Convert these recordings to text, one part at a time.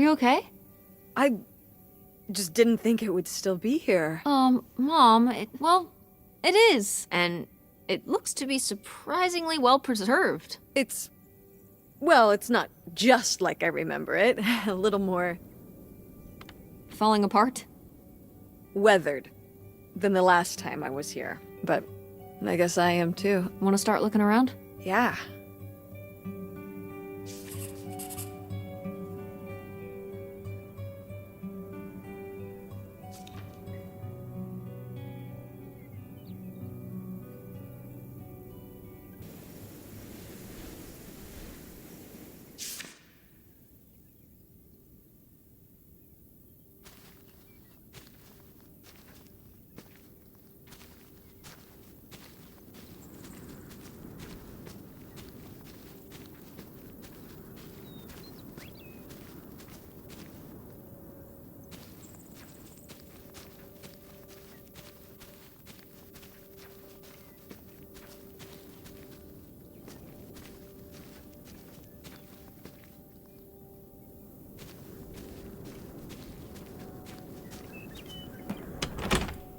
you okay? I just didn't think it would still be here. Mom, it is, and it looks to be surprisingly well preserved. Well, it's not just like I remember it. A little more Falling apart? weathered than the last time I was here. But I guess I am too. Want to start looking around? Yeah.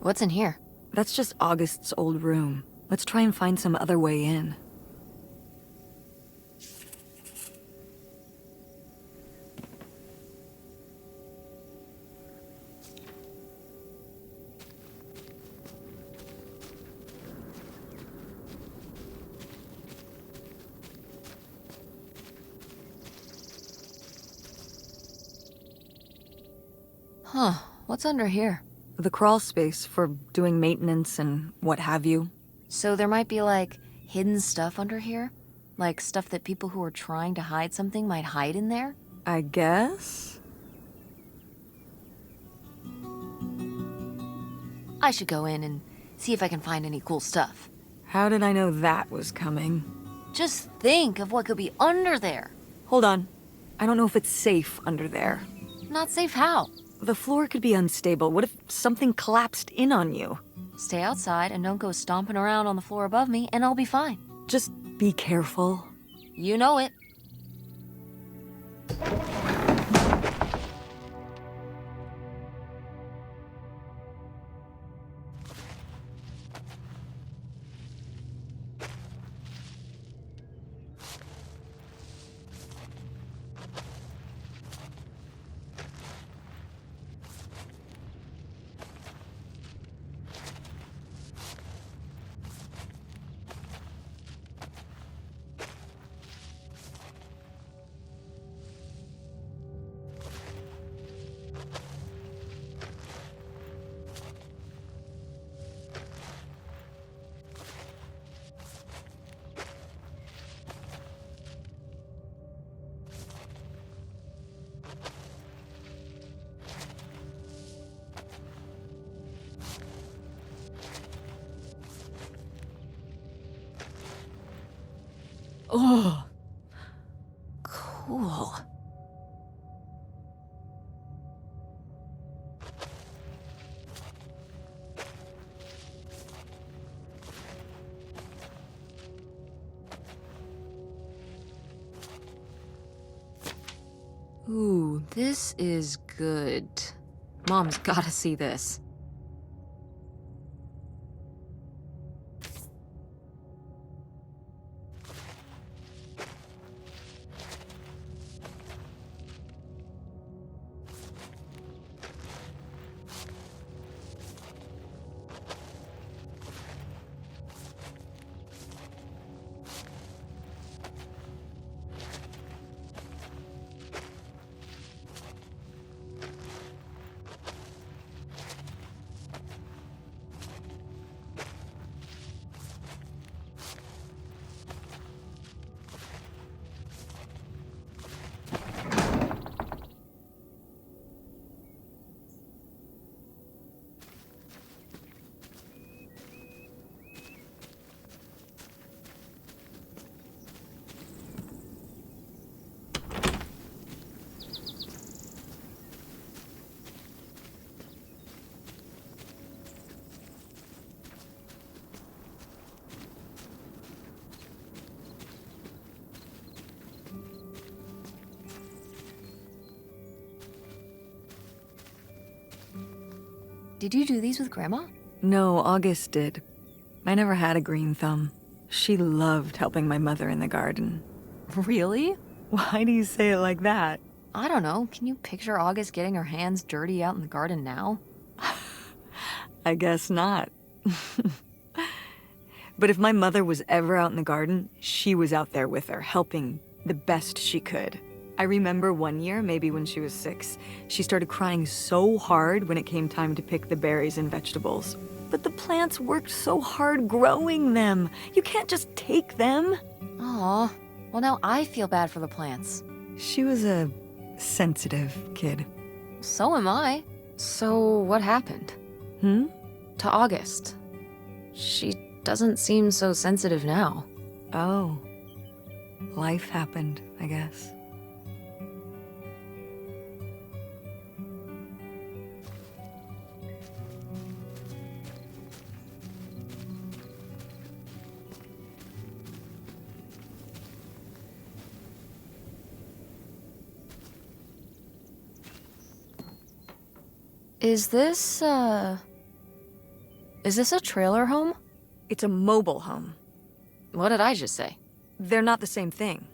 What's in here? That's just August's old room. Let's try and find some other way in. Huh, what's under here? The crawl space for doing maintenance and what have you. So there might be, like, hidden stuff under here? Like stuff that people who are trying to hide something might hide in there? I guess? I should go in and see if I can find any cool stuff. How did I know that was coming? Just think of what could be under there. Hold on. I don't know if it's safe under there. Not safe how? The floor could be unstable. What if something collapsed in on you? Stay outside and don't go stomping around on the floor above me, and I'll be fine. Just be careful. You know it. Oh, Cool. Ooh, this is good. Mom's gotta see this. Did you do these with Grandma? No, August did. I never had a green thumb. She loved helping my mother in the garden. Really? Why do you say it like that? I don't know. Can you picture August getting her hands dirty out in the garden now? I guess not. But if my mother was ever out in the garden, she was out there with her, helping the best she could. I remember one year, maybe when she was 6, she started crying so hard when it came time to pick the berries and vegetables. But the plants worked so hard growing them. You can't just take them. Aw. Well, now I feel bad for the plants. She was a sensitive kid. So am I. So what happened? To August. She doesn't seem so sensitive now. Oh. Life happened, I guess. Is this a trailer home? It's a mobile home. What did I just say? They're not the same thing.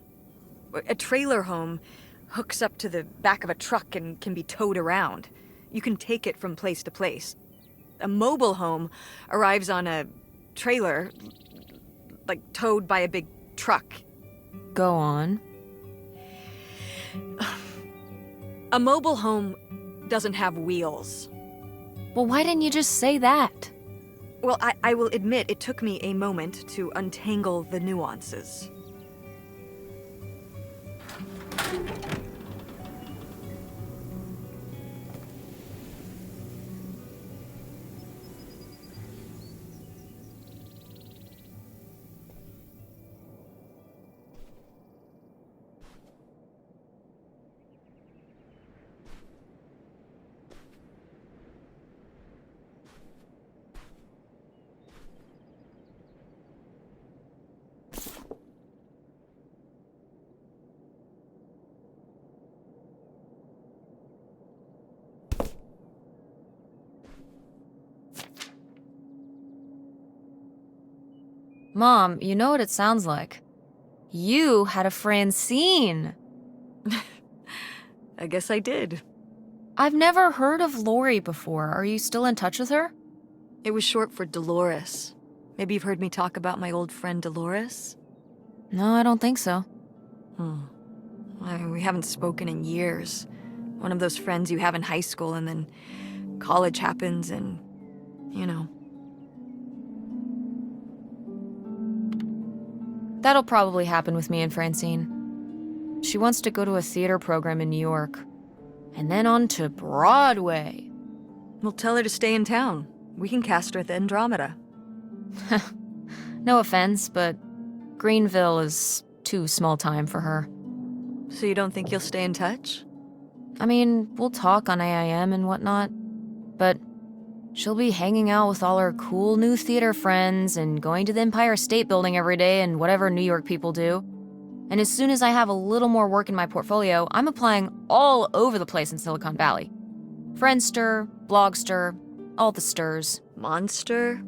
A trailer home hooks up to the back of a truck and can be towed around. You can take it from place to place. A mobile home arrives on a trailer, like towed by a big truck. Go on. A mobile home doesn't have wheels. Well, why didn't you just say that? Well, I will admit it took me a moment to untangle the nuances. Mom, you know what it sounds like. You had a Francine. I guess I did. I've never heard of Lori before. Are you still in touch with her? It was short for Dolores. Maybe you've heard me talk about my old friend Dolores? No, I don't think so. We haven't spoken in years. One of those friends you have in high school and then college happens and, you know. That'll probably happen with me and Francine. She wants to go to a theater program in New York. And then on to Broadway. We'll tell her to stay in town. We can cast her at the Andromeda. No offense, but Greenville is too small time for her. So you don't think you'll stay in touch? I mean, we'll talk on AIM and whatnot, but she'll be hanging out with all her cool new theater friends and going to the Empire State Building every day and whatever New York people do. And as soon as I have a little more work in my portfolio, I'm applying all over the place in Silicon Valley. Friendster, Blogster, all the stirs. Monster?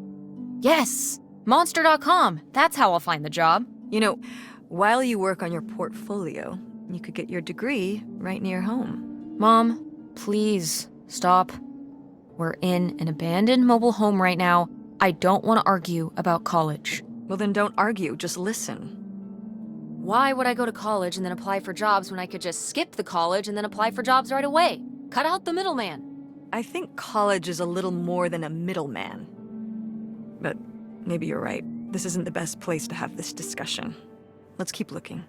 Yes! Monster.com. That's how I'll find the job. You know, while you work on your portfolio, you could get your degree right near home. Mom, please, stop. We're in an abandoned mobile home right now. I don't want to argue about college. Well, then don't argue, just listen. Why would I go to college and then apply for jobs when I could just skip the college and then apply for jobs right away? Cut out the middleman. I think college is a little more than a middleman. But maybe you're right. This isn't the best place to have this discussion. Let's keep looking.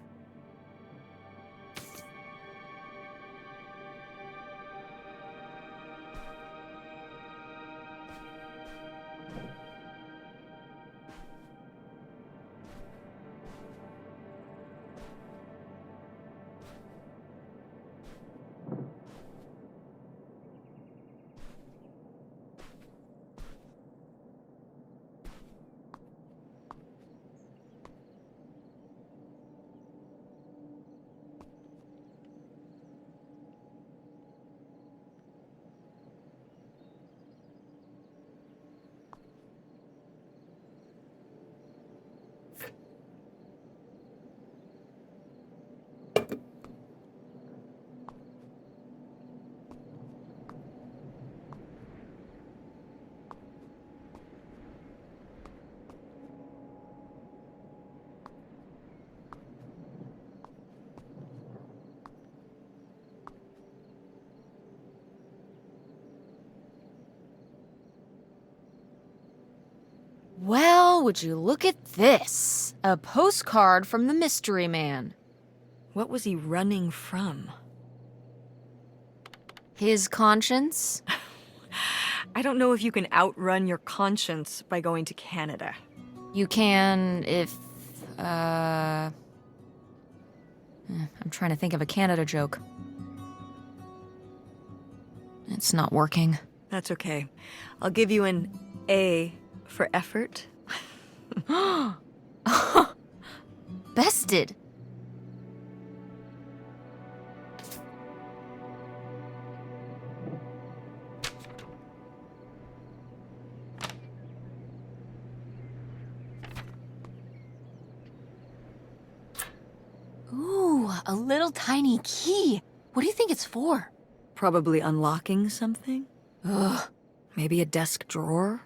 would you look at this? A postcard from the mystery man. What was he running from? His conscience? I don't know if you can outrun your conscience by going to Canada. You can if, I'm trying to think of a Canada joke. It's not working. That's okay. I'll give you an A for effort. Bested. Ooh, a little tiny key. What do you think it's for? Probably unlocking something? Ugh. Maybe a desk drawer?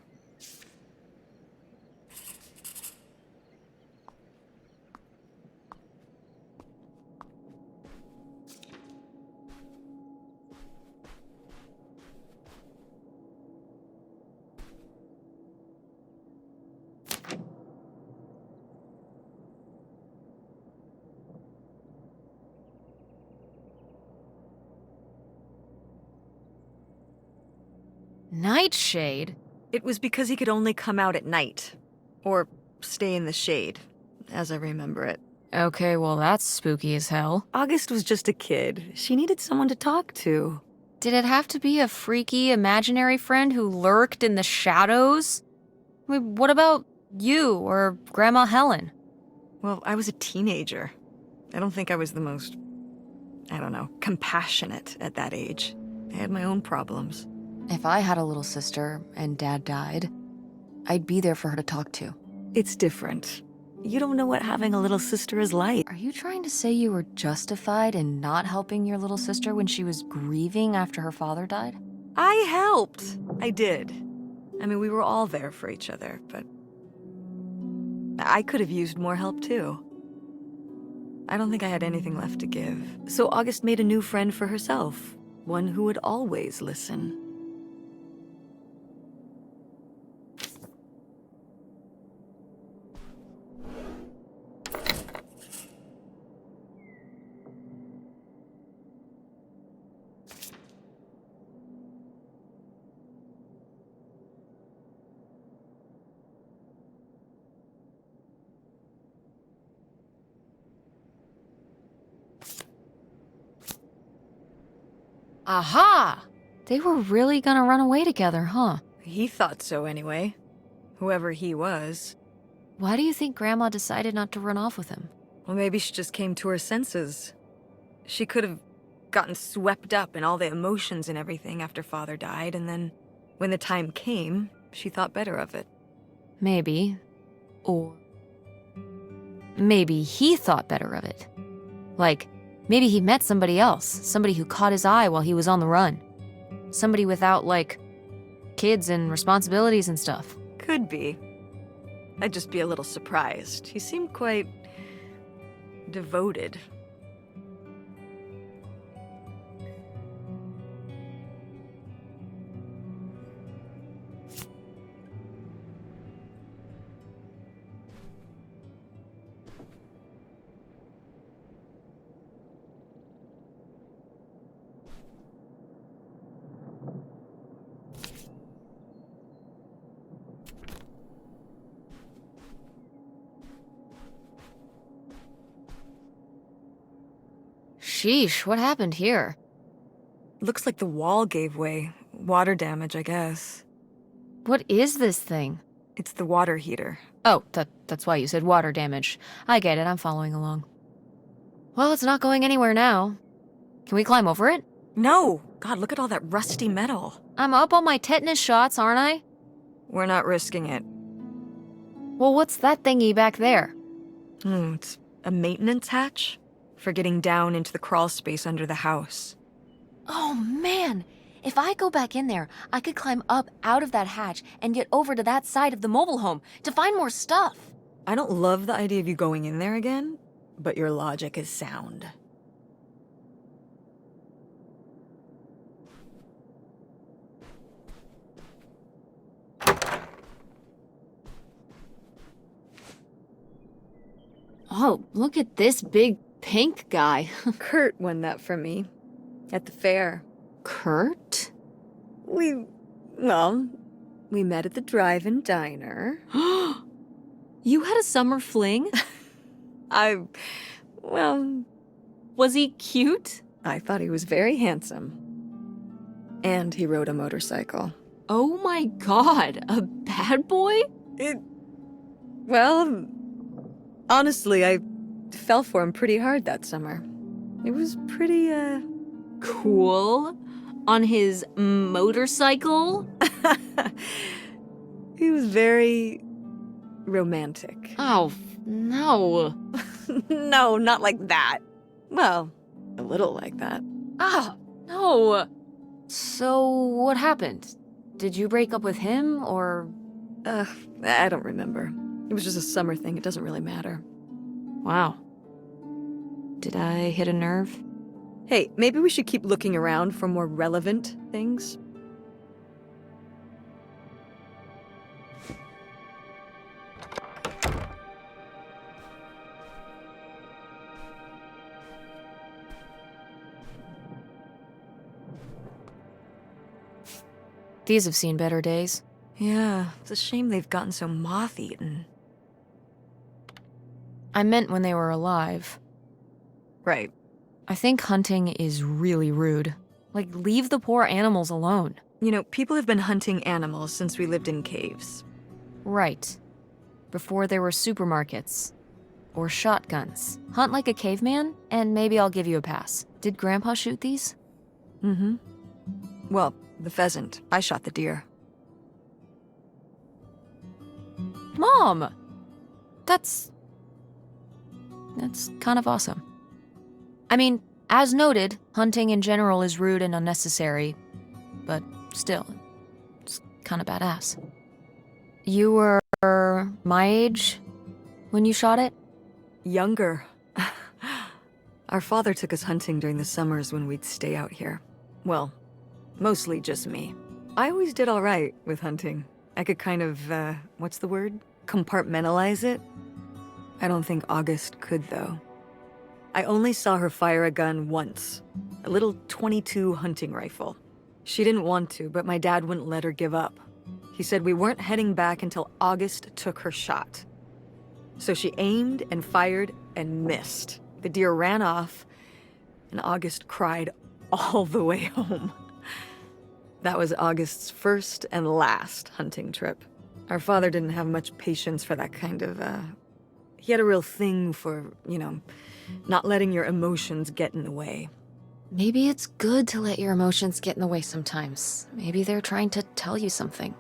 Nightshade? It was because he could only come out at night. Or stay in the shade, as I remember it. Okay, well that's spooky as hell. August was just a kid. She needed someone to talk to. Did it have to be a freaky imaginary friend who lurked in the shadows? I mean, what about you or Grandma Helen? Well, I was a teenager. I don't think I was the most, compassionate at that age. I had my own problems. If I had a little sister and Dad died, I'd be there for her to talk to. It's different. You don't know what having a little sister is like. Are you trying to say you were justified in not helping your little sister when she was grieving after her father died? I helped. I did. I mean, we were all there for each other, but I could have used more help too. I don't think I had anything left to give. So August made a new friend for herself, one who would always listen. Aha! They were really gonna run away together, huh? He thought so anyway. Whoever he was. Why do you think Grandma decided not to run off with him? Well, maybe she just came to her senses. She could have gotten swept up in all the emotions and everything after Father died, and then when the time came, she thought better of it. Maybe. Or maybe he thought better of it. Like, maybe he met somebody else, somebody who caught his eye while he was on the run. Somebody without, like, kids and responsibilities and stuff. Could be. I'd just be a little surprised. He seemed quite devoted. Sheesh, what happened here? Looks like the wall gave way. Water damage, I guess. What is this thing? It's the water heater. Oh, that's why you said water damage. I get it, I'm following along. Well, it's not going anywhere now. Can we climb over it? No! God, look at all that rusty metal. I'm up on my tetanus shots, aren't I? We're not risking it. Well, what's that thingy back there? It's a maintenance hatch for getting down into the crawl space under the house. Oh, man! If I go back in there, I could climb up out of that hatch and get over to that side of the mobile home to find more stuff. I don't love the idea of you going in there again, but your logic is sound. Oh, look at this big pink guy. Kurt won that from me at the fair. Kurt? We met at the drive-in diner. You had a summer fling? Was he cute? I thought he was very handsome. And he rode a motorcycle. Oh my god, a bad boy? Honestly, I fell for him pretty hard that summer. It was pretty, Cool. On his motorcycle? He was very romantic. Oh, no. No, not like that. Well, a little like that. Ah, no. So, what happened? Did you break up with him, or? I don't remember. It was just a summer thing. It doesn't really matter. Wow. Did I hit a nerve? Hey, maybe we should keep looking around for more relevant things. These have seen better days. Yeah, it's a shame they've gotten so moth-eaten. I meant when they were alive. Right. I think hunting is really rude. Like, leave the poor animals alone. You know, people have been hunting animals since we lived in caves. Right. Before there were supermarkets. Or shotguns. Hunt like a caveman, and maybe I'll give you a pass. Did Grandpa shoot these? Mm-hmm. Well, the pheasant. I shot the deer. Mom! That's kind of awesome. I mean, as noted, hunting in general is rude and unnecessary, but still, it's kind of badass. You were my age when you shot it? Younger. Our father took us hunting during the summers when we'd stay out here. Well, mostly just me. I always did all right with hunting. I could kind of, what's the word? Compartmentalize it? I don't think August could, though. I only saw her fire a gun once. A little .22 hunting rifle. She didn't want to, but my dad wouldn't let her give up. He said we weren't heading back until August took her shot. So she aimed and fired and missed. The deer ran off, and August cried all the way home. That was August's first and last hunting trip. Our father didn't have much patience for that kind of, He had a real thing for, not letting your emotions get in the way. Maybe it's good to let your emotions get in the way sometimes. Maybe they're trying to tell you something.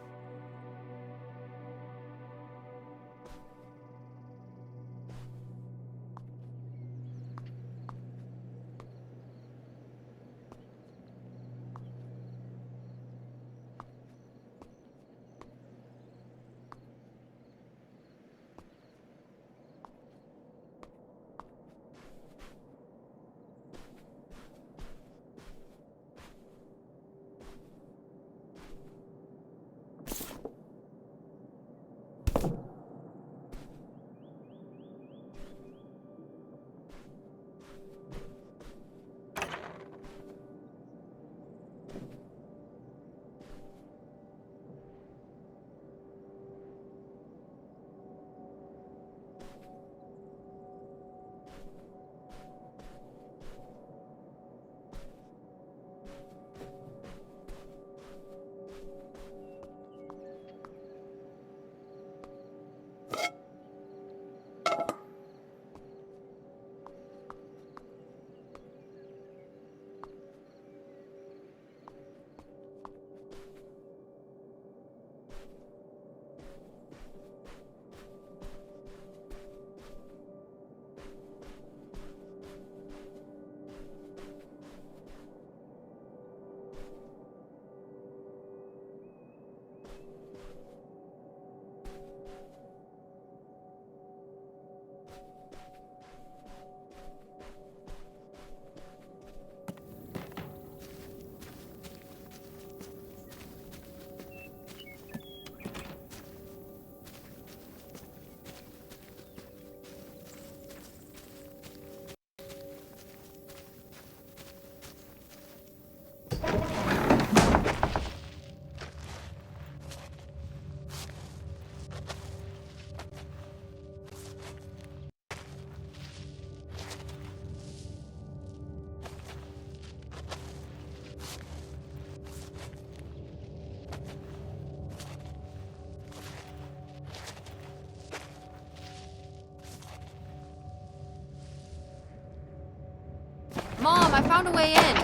found a way in.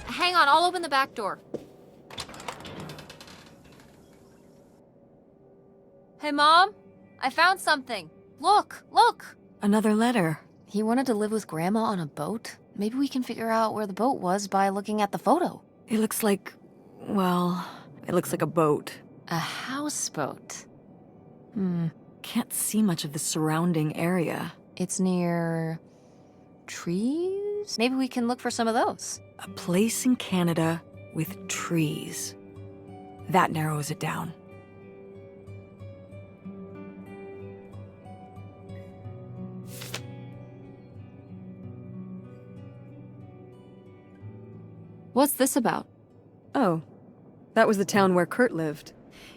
Hang on, I'll open the back door. Hey, Mom? I found something. Look, look! Another letter. He wanted to live with Grandma on a boat. Maybe we can figure out where the boat was by looking at the photo. It looks like, well, it looks like a boat. A houseboat. Can't see much of the surrounding area. It's near... trees? Maybe we can look for some of those. A place in Canada with trees. That narrows it down. What's this about? Oh, that was the town where Kurt lived.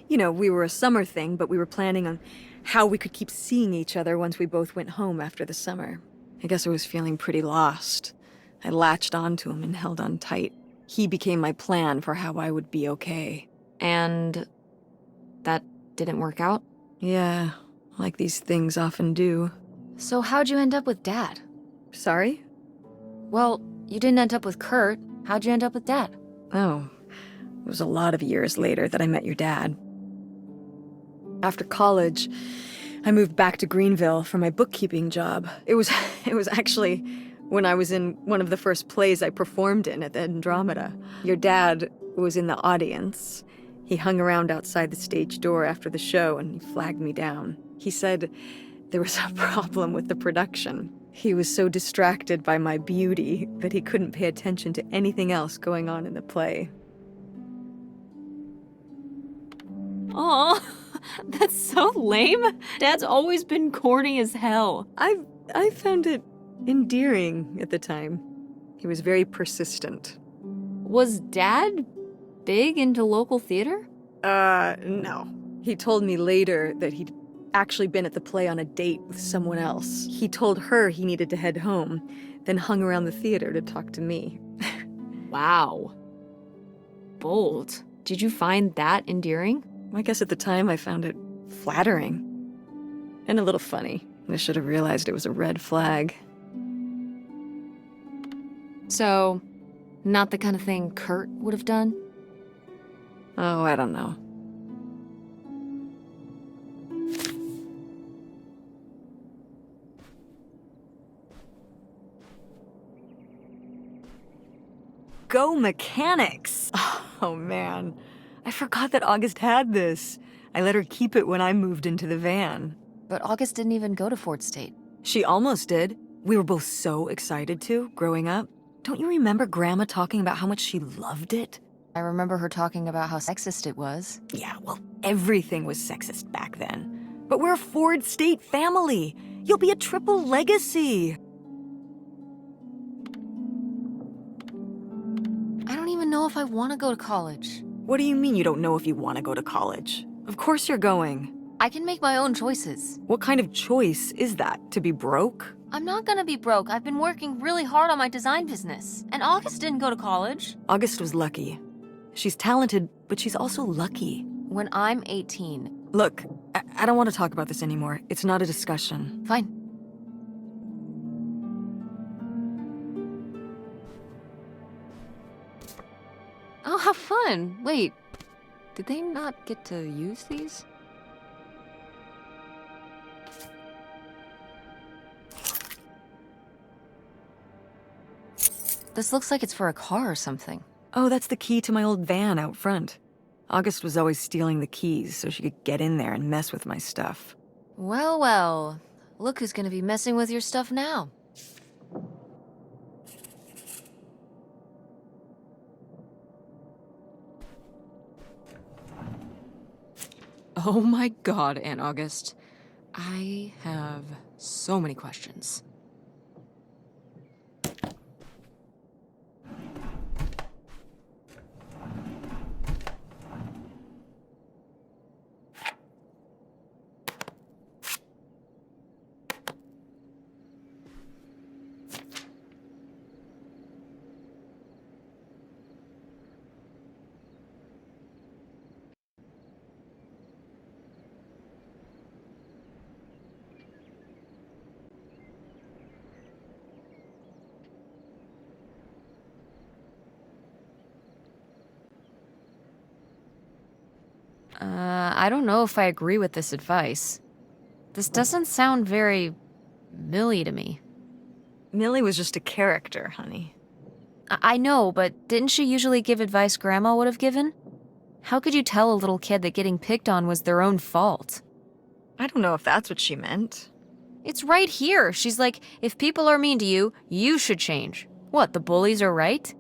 You know, we were a summer thing, but we were planning on how we could keep seeing each other once we both went home after the summer. I guess I was feeling pretty lost. I latched onto him and held on tight. He became my plan for how I would be okay. And that didn't work out? Yeah, like these things often do. So how'd you end up with Dad? Sorry? Well, you didn't end up with Kurt. How'd you end up with Dad? Oh, it was a lot of years later that I met your dad. After college, I moved back to Greenville for my bookkeeping job. It was actually when I was in one of the first plays I performed in at the Andromeda. Your dad was in the audience. He hung around outside the stage door after the show and he flagged me down. He said there was a problem with the production. He was so distracted by my beauty that he couldn't pay attention to anything else going on in the play. Aw, that's so lame. Dad's always been corny as hell. I found it endearing at the time. He was very persistent. Was Dad big into local theater? No. He told me later that he'd actually been at the play on a date with someone else. He told her he needed to head home, then hung around the theater to talk to me. Wow. Bold. Did you find that endearing? I guess at the time I found it flattering. And a little funny. I should have realized it was a red flag. So, not the kind of thing Kurt would have done? Oh, I don't know. Go mechanics! Oh man, I forgot that August had this. I let her keep it when I moved into the van. But August didn't even go to Fort State. She almost did. We were both so excited to, growing up. Don't you remember Grandma talking about how much she loved it? I remember her talking about how sexist it was. Yeah, well, everything was sexist back then. But we're a Ford State family. You'll be a triple legacy. I don't even know if I want to go to college. What do you mean you don't know if you want to go to college? Of course you're going. I can make my own choices. What kind of choice is that? To be broke? I'm not gonna be broke. I've been working really hard on my design business. And August didn't go to college. August was lucky. She's talented, but she's also lucky. When I'm 18. Look, I don't want to talk about this anymore. It's not a discussion. Fine. Oh, how fun. Wait, did they not get to use these? This looks like it's for a car or something. Oh, that's the key to my old van out front. August was always stealing the keys so she could get in there and mess with my stuff. Well, well. Look who's gonna be messing with your stuff now. Oh my god, Aunt August. I have so many questions. I don't know if I agree with this advice. This doesn't sound very Millie to me. Millie was just a character, honey. I know, but didn't she usually give advice Grandma would have given? How could you tell a little kid that getting picked on was their own fault? I don't know if that's what she meant. It's right here. She's like, if people are mean to you, you should change. What, the bullies are right?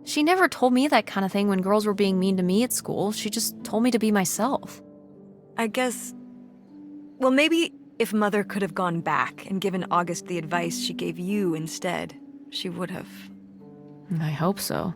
She never told me that kind of thing when girls were being mean to me at school. She just told me to be myself. I guess... Well, maybe if Mother could have gone back and given August the advice she gave you instead, she would have. I hope so.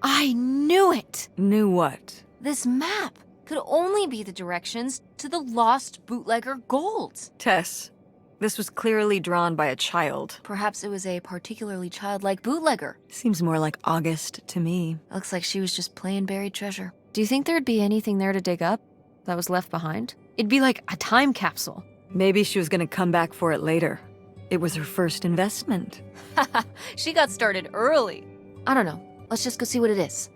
I knew it! Knew what? This map could only be the directions to the lost bootlegger gold. Tess, this was clearly drawn by a child. Perhaps it was a particularly childlike bootlegger. Seems more like August to me. Looks like she was just playing buried treasure. Do you think there'd be anything there to dig up that was left behind? It'd be like a time capsule. Maybe she was gonna come back for it later. It was her first investment. She got started early. I don't know. Let's just go see what it is.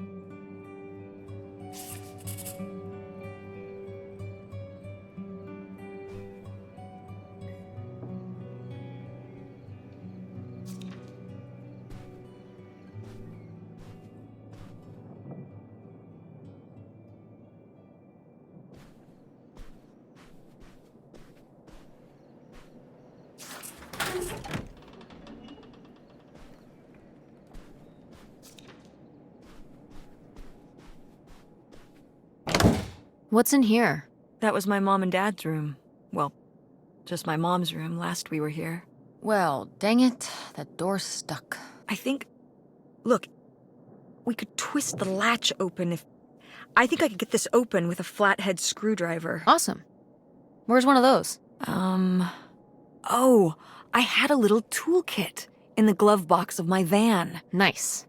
What's in here? That was my mom and dad's room. Well, just my mom's room last we were here. Well, dang it, that door's stuck. I think... Look, we could twist the latch open if... I think I could get this open with a flathead screwdriver. Awesome. Where's one of those? Oh, I had a little toolkit in the glove box of my van. Nice.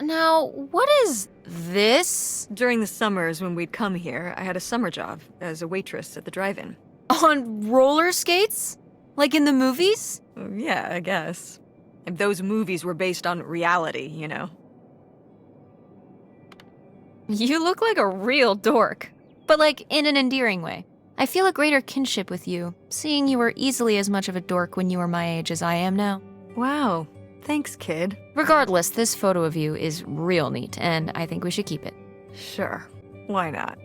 Now, what is this? During the summers when we'd come here, I had a summer job as a waitress at the drive-in. On roller skates? Like in the movies? Yeah, I guess. If those movies were based on reality, you know. You look like a real dork, but like in an endearing way. I feel a greater kinship with you, seeing you were easily as much of a dork when you were my age as I am now. Wow. Thanks, kid. Regardless, this photo of you is real neat, and I think we should keep it. Sure. Why not?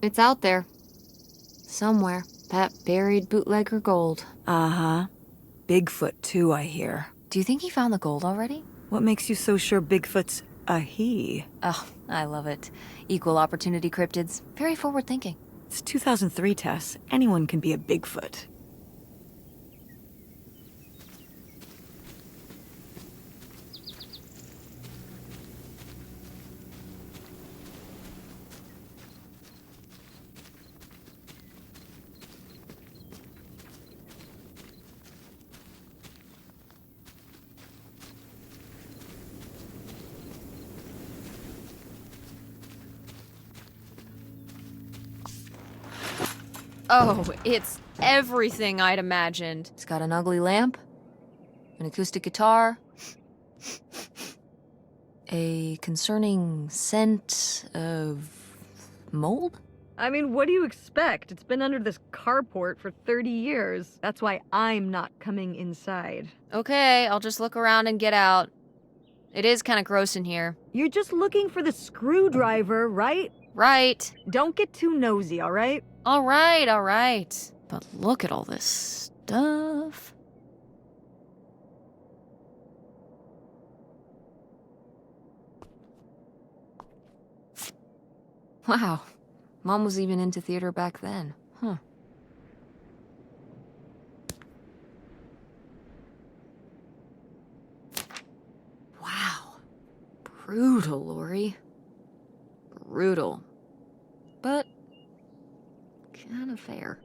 It's out there. Somewhere. That buried bootlegger gold. Uh-huh. Bigfoot, too, I hear. Do you think he found the gold already? What makes you so sure Bigfoot's a he? Oh, I love it. Equal opportunity cryptids. Very forward thinking. It's 2003, Tess. Anyone can be a Bigfoot. Oh, it's everything I'd imagined. It's got an ugly lamp, an acoustic guitar, a concerning scent of mold? I mean, what do you expect? It's been under this carport for 30 years. That's why I'm not coming inside. Okay, I'll just look around and get out. It is kind of gross in here. You're just looking for the screwdriver, right? Right. Don't get too nosy, all right? All right. But look at all this stuff. Wow. Mom was even into theater back then. Huh. Wow. Brutal, Lori. Brutal. But kind of fair.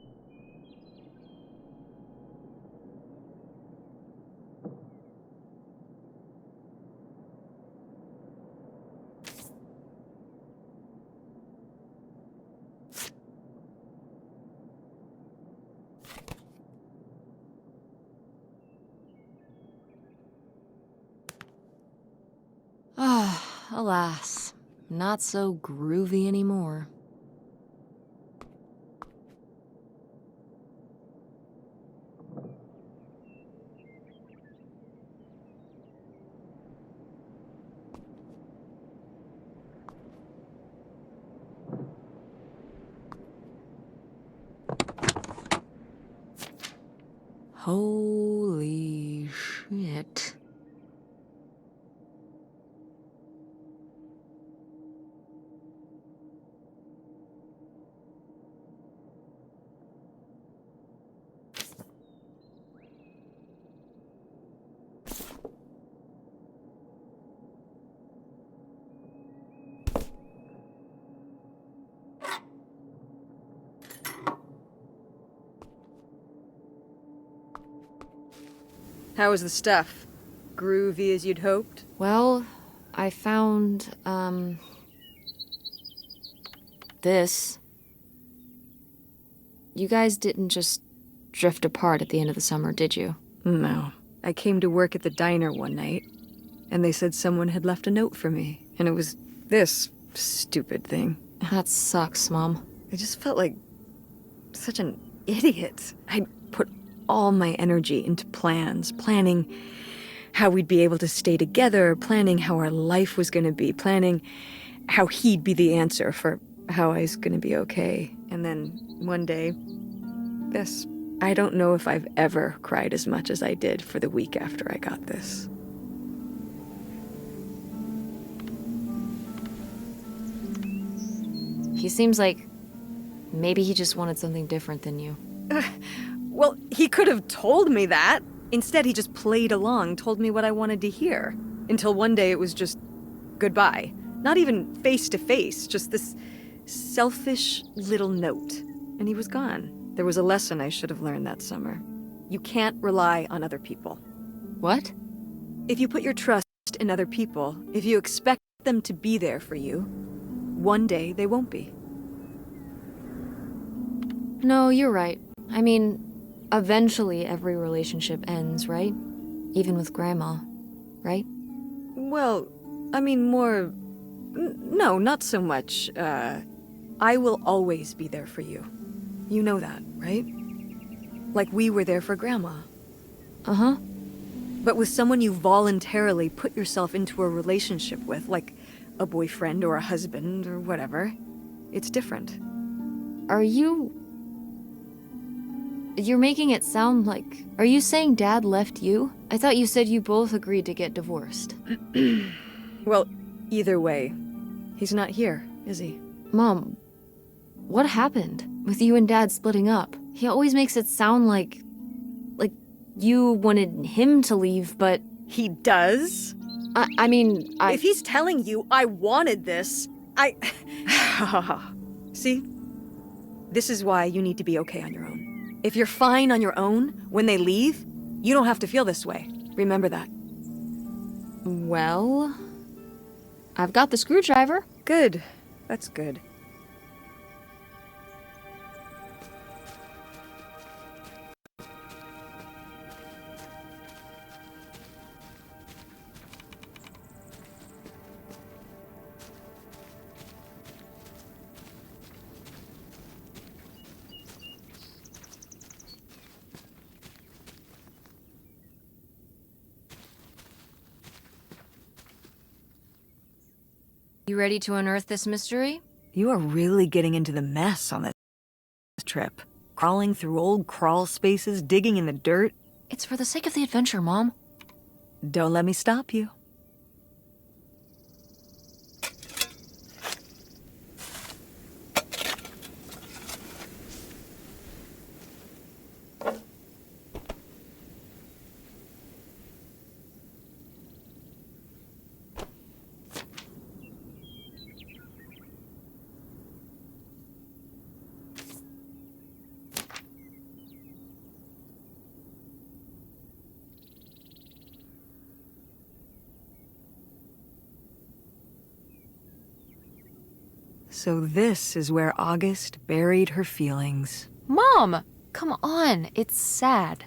Ah, alas. Not so groovy anymore. Holy shit. How was the stuff? Groovy as you'd hoped? Well, I found, this. You guys didn't just drift apart at the end of the summer, did you? No. I came to work at the diner one night, and they said someone had left a note for me, and it was this stupid thing. That sucks, Mom. I just felt like such an idiot. I'd put all my energy into planning how we'd be able to stay together, planning how our life was going to be, planning how he'd be the answer for how I was going to be okay. And then one day, this. I don't know if I've ever cried as much as I did for the week after I got this. He seems like maybe he just wanted something different than you. Well, he could have told me that. Instead, he just played along, told me what I wanted to hear. Until one day it was just goodbye. Not even face to face, just this selfish little note. And he was gone. There was a lesson I should have learned that summer. You can't rely on other people. What? If you put your trust in other people, if you expect them to be there for you, one day they won't be. No, you're right. I mean, eventually every relationship ends, right? Even with Grandma, right? Well, I mean more... No, not so much. I will always be there for you. You know that, right? Like we were there for Grandma. Uh-huh. But with someone you voluntarily put yourself into a relationship with, like a boyfriend or a husband or whatever, it's different. Are you... You're making it sound like... Are you saying Dad left you? I thought you said you both agreed to get divorced. Well, either way, he's not here, is he? Mom, what happened with you and Dad splitting up? He always makes it sound like you wanted him to leave, but... He does? I mean, If he's telling you I wanted this, See? This is why you need to be okay on your own. If you're fine on your own, when they leave, you don't have to feel this way. Remember that. Well... I've got the screwdriver. Good. That's good. You ready to unearth this mystery? You are really getting into the mess on this trip. Crawling through old crawl spaces, digging in the dirt. It's for the sake of the adventure, Mom. Don't let me stop you. So this is where August buried her feelings. Mom! Come on, it's sad.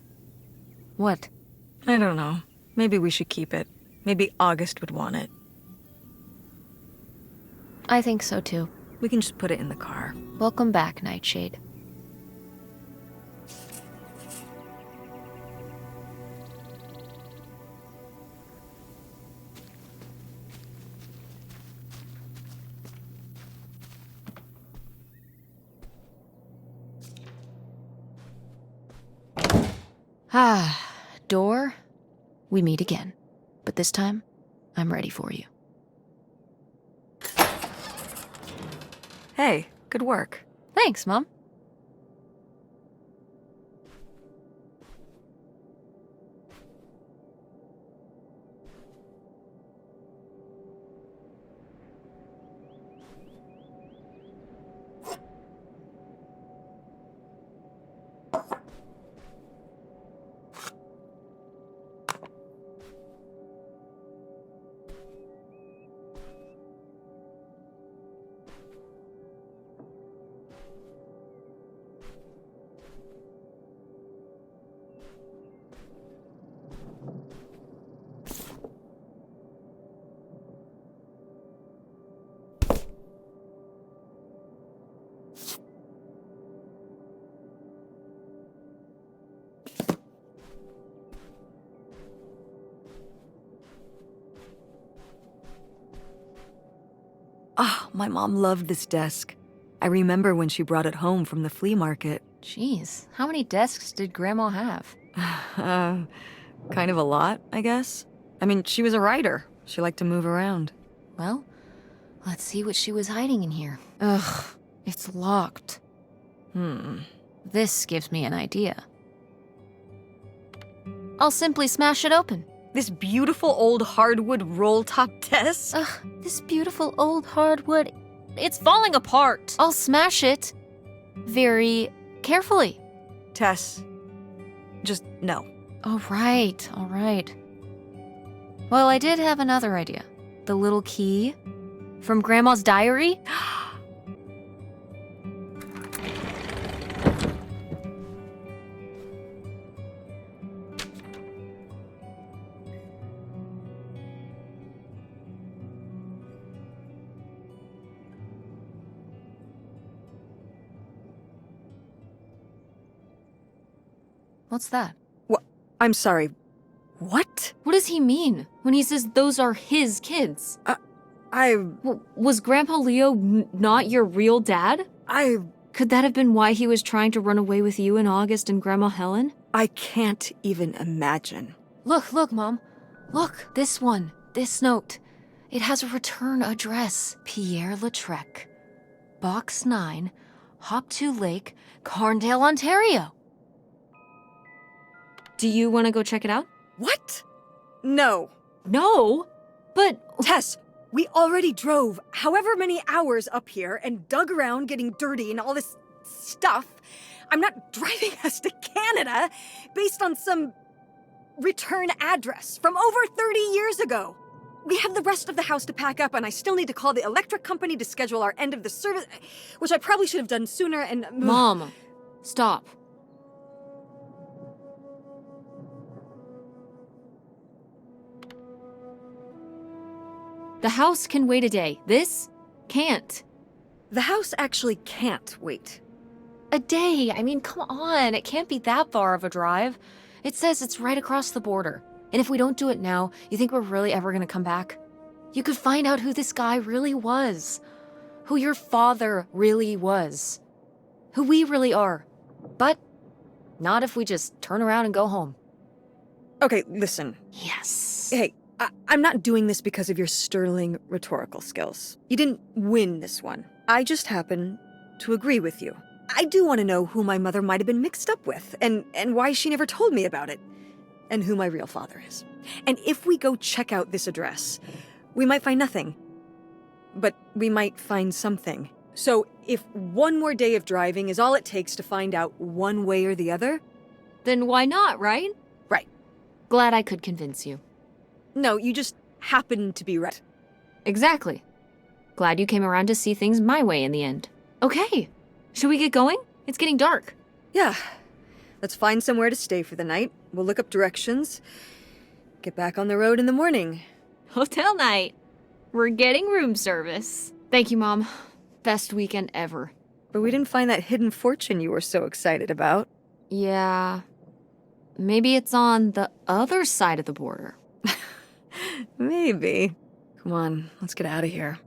What? I don't know. Maybe we should keep it. Maybe August would want it. I think so too. We can just put it in the car. Welcome back, Nightshade. Ah, door, we meet again. But this time, I'm ready for you. Hey, good work. Thanks, Mom. Ah, my mom loved this desk. I remember when she brought it home from the flea market. Jeez, how many desks did Grandma have? Kind of a lot, I guess. I mean, she was a writer. She liked to move around. Well, let's see what she was hiding in here. Ugh, it's locked. This gives me an idea. I'll simply smash it open. This beautiful old hardwood roll-top desk? Ugh, this beautiful old hardwood. It's falling apart. I'll smash it very carefully. Tess, just no. All right, all right. Well, I did have another idea. The little key from Grandma's diary. What's that? What? I'm sorry. What? What does he mean when he says those are his kids? Was Grandpa Leo not your real dad? Could that have been why he was trying to run away with you and August and Grandma Helen? I can't even imagine. Look, Mom. Look, this one. This note. It has a return address. Pierre Lautrec. Box 9, Hop to Lake, Carndale, Ontario. Do you want to go check it out? What? No. No? But... Tess, we already drove however many hours up here and dug around getting dirty and all this stuff. I'm not driving us to Canada based on some return address from over 30 years ago. We have the rest of the house to pack up, and I still need to call the electric company to schedule our end of the service, which I probably should have done sooner, and... Mom, stop. The house can wait a day. This can't. The house actually can't wait. A day? I mean, come on. It can't be that far of a drive. It says it's right across the border. And if we don't do it now, you think we're really ever gonna come back? You could find out who this guy really was. Who your father really was. who we really are. But not if we just turn around and go home. Okay, listen. Yes. Hey, I'm not doing this because of your sterling rhetorical skills. You didn't win this one. I just happen to agree with you. I do want to know who my mother might have been mixed up with, and why she never told me about it, and who my real father is. And if we go check out this address, we might find nothing. But we might find something. So if one more day of driving is all it takes to find out one way or the other... Then why not, right? Right. Glad I could convince you. No, you just happen to be right. Exactly. Glad you came around to see things my way in the end. Okay. Should we get going? It's getting dark. Yeah. Let's find somewhere to stay for the night. We'll look up directions. Get back on the road in the morning. Hotel night. We're getting room service. Thank you, Mom. Best weekend ever. But we didn't find that hidden fortune you were so excited about. Yeah. Maybe it's on the other side of the border. Maybe. Come on, let's get out of here.